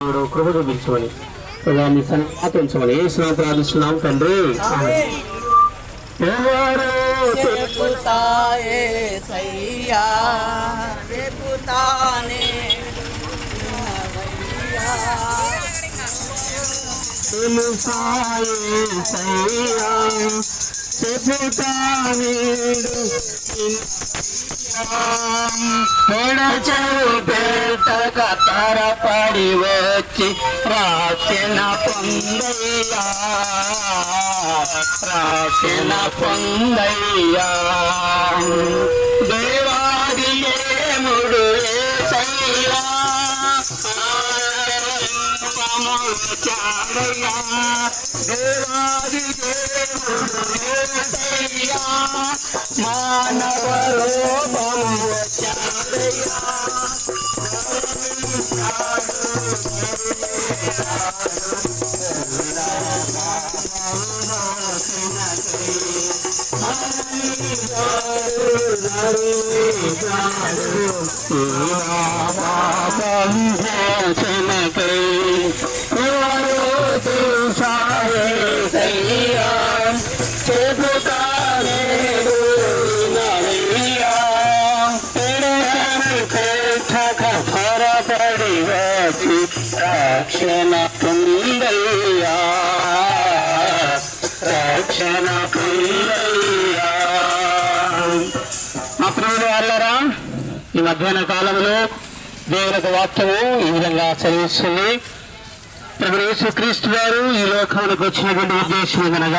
కృప చూపించమని మీ సన్నిధిలో ఉంచమని యేసునామములో ప్రార్థిస్తున్నాం తండ్రి. ఎవరు చెప్పుతాయే సయ్యా చెప్పుతానే తరపడి వచ్చి రాసిన పొందయ్యా, రాసిన పొందయ్యా. దేవాది దేవుడు యేసయ్యా చాడయ్యా, దేవాది దేవుడు యేసయ్యా మానవ రూపము చాడయ్యా. రక్షణ పొందయ్యా, రక్షణ పొందయ్యా. మా ప్రియులు వాళ్ళరా, ఈ మధ్యాహ్న కాలంలో దేవుని యొక్క వాక్యము ఈ విధంగా చదివిస్తుంది. ప్రభు యేసుక్రీస్తు వారు ఈ లోకానికి వచ్చినటువంటి ఉద్దేశం కనుక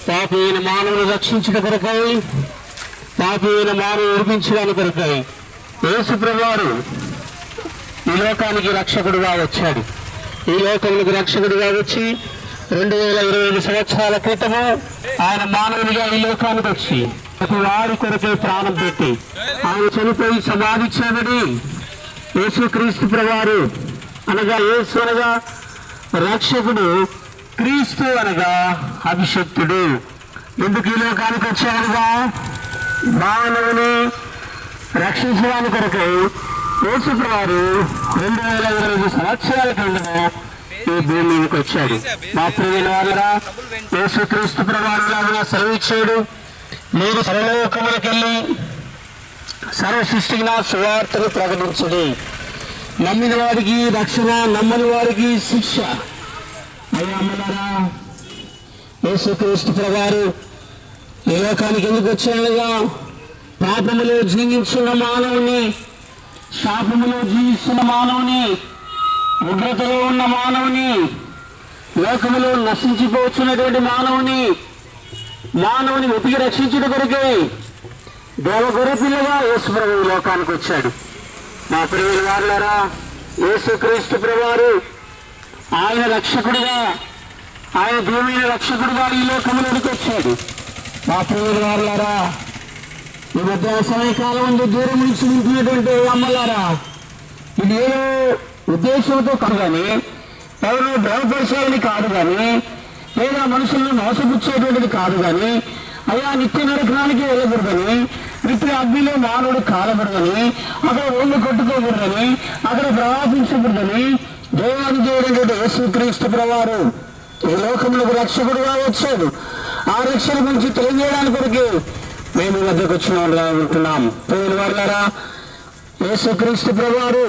పాపి అయిన మానవుని రక్షించడం కొరకై, పాపి అయిన మానవుని విడిపించడానికి కొరకై యేసు ప్రభు వారు ఈ లోకానికి రక్షకుడుగా వచ్చాడు. ఈ లోకానికి రక్షకుడిగా వచ్చి 2025 సంవత్సరాల క్రితము ఆయన మానవునిగా ఈ లోకానికి వచ్చి వారి కొరకే ప్రాణం పెట్టి ఆయన చనిపోయి సమాధి చేయబడి యేసుక్రీస్తు ప్రభువారు అనగా యేసు అనగా రక్షకుడు, క్రీస్తు అనగా అభిషక్తుడు. ఎందుకు ఈ లోకానికి వచ్చాడుగా? మానవుని రక్షించడానికి కొరకై యేసు ప్రభువారు 2025 సంవత్సరాల కింద ఈ భూమి మీదకి వచ్చాడు. మా ప్రియమైన వారురా, యేసుక్రీస్తు ప్రభువారు సెలవిచ్చాడు, మీరు సర్వలోకములకు వెళ్ళి సర్వ సృష్టికి నా సువార్తను ప్రకటించుడి. నమ్మిన వారికి రక్షణ, నమ్మని వారికి శిక్ష. అయ్యా అమ్మలారా, యేసుక్రీస్తు ప్రభువారు ఈ లోకానికి ఎందుకు వచ్చాడుగా? పాపములో జీవించిన మానవుని, శాపములో జీవిస్తున్న మానవుని, ఉగ్రతలో ఉన్న మానవుని, లోకములో నశించిపోతున్నటువంటి మానవుని వెతికి రక్షించడం కొరకే దేవగొర్రె పిల్లగా యేసు ప్రభువు లోకానికి వచ్చాడు. మా ప్రియమైన వారులారా, యేసుక్రీస్తు ప్రభువారు ఆయన రక్షకుడిగా, ఆయన దేవుని రక్షకుడిగా ఈ లోకములోనికి వచ్చాడు. మా ప్రియమైన వారులారా, ఈ మధ్య సమయకాలం ముందు దూరం నుంచి ఉంటున్నటువంటి అమ్మలారా, ఇది ఏదో ఉద్దేశంతో కాదు కానీ, ఎవరు భయపరిచేది కాదు కానీ, లేదా మనుషులను మోసపుచ్చేటువంటిది కాదు కానీ, అయ్యా నిత్య నరకానికి వెళ్ళకూడదని, నిత్య అగ్నిలో మానవుడు కాలబడదని, అక్కడ ఒళ్ళు కొట్టుకోకూడదని, అక్కడ ప్రవాహించకూడదని దేవాది దేవుడైనటువంటి యేసుక్రీస్తు ప్రభువారు ఈ లోకములకు రక్షకుడుగా వచ్చాడు. ఆ రక్షణ గురించి తెలియజేయడానికి కొరకు మేము ఈ మధ్యకు వచ్చిన వాళ్ళగా ఉంటున్నాం. ప్రియుల వారులారా, యేసుక్రీస్తు ప్రభువారు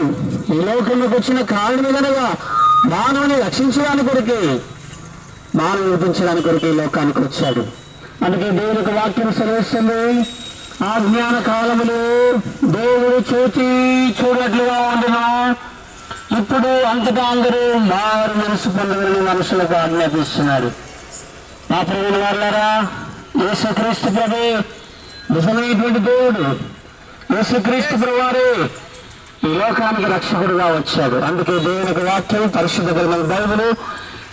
ఈ లోకంలోకి వచ్చిన కారణం ఏదనగా మానవుని రక్షించడానికి కొరకే, మానవుని విడిపించడానికి కొరకే ఈ లోకానికి వచ్చాడు. అందుకే దేవుని యొక్క వాక్యం సెలవిస్తుంది, ఆ జ్ఞాన కాలములు దేవుడు చూడట్లుగా ఉండను, ఇప్పుడు అంతటా అందరూ మారు మనసు పొందగలని మనుషులకు ఆజ్ఞాపిస్తున్నాడు. మా ప్రియమైన వారులారా, యేసుక్రీస్తు ప్రభు నిజమైనటువంటి దేవుడు. యేసుక్రీస్తు ప్రభువారు ఈ లోకానికి రక్షకుడుగా వచ్చాడు. అందుకే దేవుని యొక్క వాక్యం పరిశుద్ధ గ్రంథం బైబిల్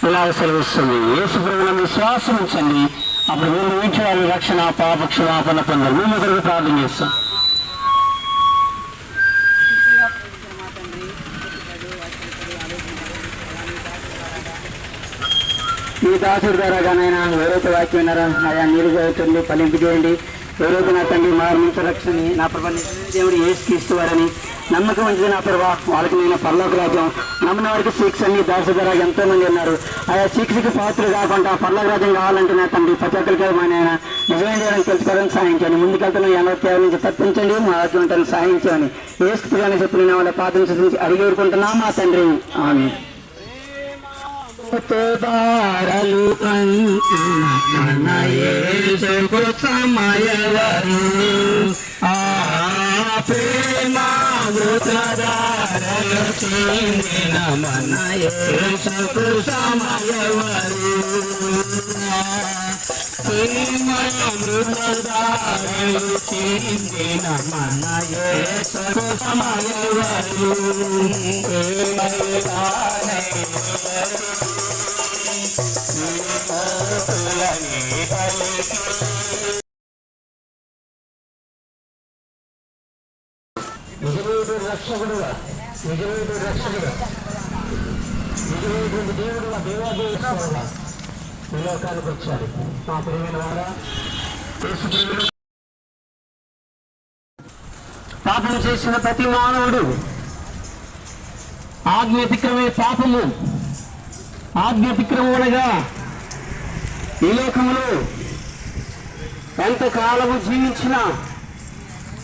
ఇలా సెలవిస్తుంది, యేసు ప్రభువును విశ్వాసం ఉంచండి, అప్పుడు మీరు వీటి వారి రక్షణ, పాప క్షమాపణ పొందాలి. మేము ఒకరికి ప్రార్థన చేస్తాం. ఈ దాసుడి ద్వారా గానైనా ఎవరైతే వాక్యం విన్నారో ఆయా నీరు చదువుతుంది ఫలింపు చేయండి. ఎవరైతే నా తండ్రి మా రక్షణని నా ప్రభావం దేవుడు యేసుక్రీస్తు వారని నమ్మకం ఉంచింది నా ప్రభా, వాళ్ళకి నేను పరలోక రాజ్యం నమ్మిన వారికి శిక్ష అన్ని దాసుగా ఎంతో మంది ఉన్నారు. ఆయా శిక్షకి పాత్రలు కాకుండా పరలోక రాజ్యం కావాలంటే నా తండ్రి ప్రతి ఒక్కరికి మా నాయన నిజమైన చేయడానికి తెలుసుకోవడానికి సాయం చేయండి. ముందుకెళ్తున్న ఎనభై నుంచి తప్పించండి, మా రాజ్యం ఉంటాను సాయం చేయని ఏసుకుని చెప్పి నేను వాళ్ళ పాదం అడిగి ఊరుకుంటున్నా మా తండ్రి. ఆమె దారలు మన యేసుకు సమయవరు ప్రేమ మృతదారలు చెందిన మన యేసుకు సమయవరు ప్రేమ మృతదారలు చెందిన మన యేసుకు సమయవరు నిజమైన రక్షకుడుగా నిజమైన రక్షకుడు నిజమైనటువంటి దేవుడుగా దేవాదేవుడుగా ఈ లోకానికి వచ్చాడు. మా ప్రియమైన వారా, పాపం చేసిన ప్రతి మానవుడు ఆజ్ఞాతిక్రమే పాపము. ఆజ్ఞాతిక్రమం అనగా ఈ లోకములో ఎంతకాలము జీవించినా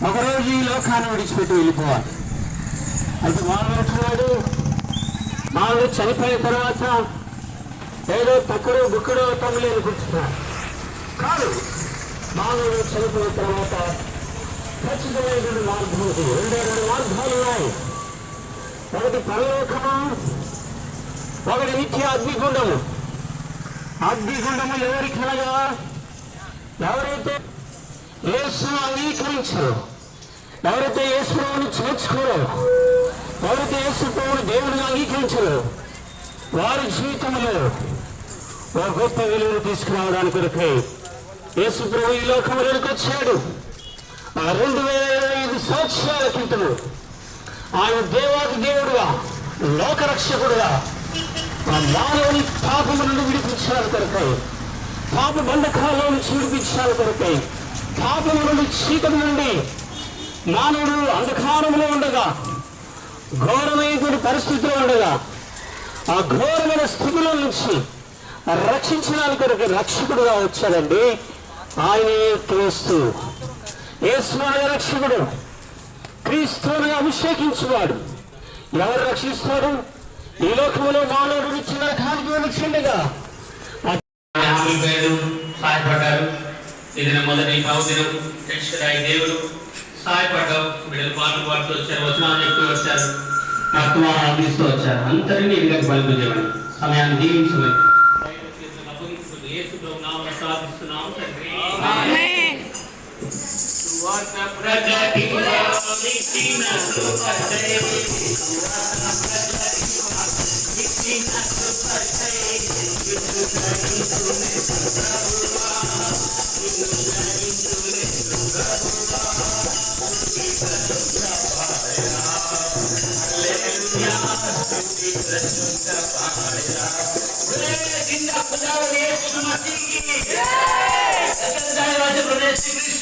ఒకరోజు ఈ లోకాన్ని విడిచిపెట్టి వెళ్ళిపోవాలి. అయితే మానవుడు మానవుడు చనిపోయిన తర్వాత ఏదో తక్కువ బుక్కడో తమ్ములు కూర్చున్నాడు కాదు. మానవుడు చనిపోయిన తర్వాత ఖచ్చితమైనటువంటి మార్గం ఉంది. 2 మార్గాలు ఉన్నాయి. ఒకటి పరలోకము, ఒకటి నిత్య అగ్నిగుండము. అగ్నిగుండము ఎవరికి అనగా ఎవరైతే యేసును అంగీకరించారో, ఎవరైతే యేసును చేర్చుకోరో, ఎవరైతే యేసును దేవుడిని అంగీకరించారో వారి జీవితంలో ఒక గొప్ప విలువను తీసుకురావడానికి కొరకై యేసు ప్రభు ఈ లోకంలోకి వచ్చాడు. 2025 సంవత్సరాల క్రితము ఆయన దేవాది దేవుడుగా లోకరక్షకుడుగా ఆ మానవుని పాపము నుండి విడిపించాలి కొరకై, పాప బంధకాలలో నుంచి విడిపించాలి కొరకై, పాపము నుండి చీకటి నుండి మానవుడు అంధకారంలో ఉండగా, ఘోరమైనటువంటి పరిస్థితిలో ఉండగా ఆ ఘోరమైన స్థితిలో నుంచి రక్షించడానికి కొరకు రక్షకుడుగా వచ్చాడండి. ఆయనే క్రీస్తు. యేసు అనే రక్షకుడు, క్రీస్తుని అభిషేకించువాడు. ఎవరు రక్షిస్తాడు? ఈ లోకంలో మానవుడు ఇచ్చిన కానికి వచ్చిండగా సహాయపడ్డారు. ఇది మొదటి భావదినం రక్షకుడైన దేవుడు సహాయపడ్డావు. బిడ్డలు పాటలు పాడుతూ వచ్చారు, వచనాలు చెప్తూ వచ్చారు, వర్తమానాలు అందిస్తూ వచ్చారు. అందరినీ ఇళ్ళకి బలిపించేవాడు. సమయాన్ని దీవించమని సాధిస్తున్నాం తండ్రి. ప్రదేశ్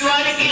వారికి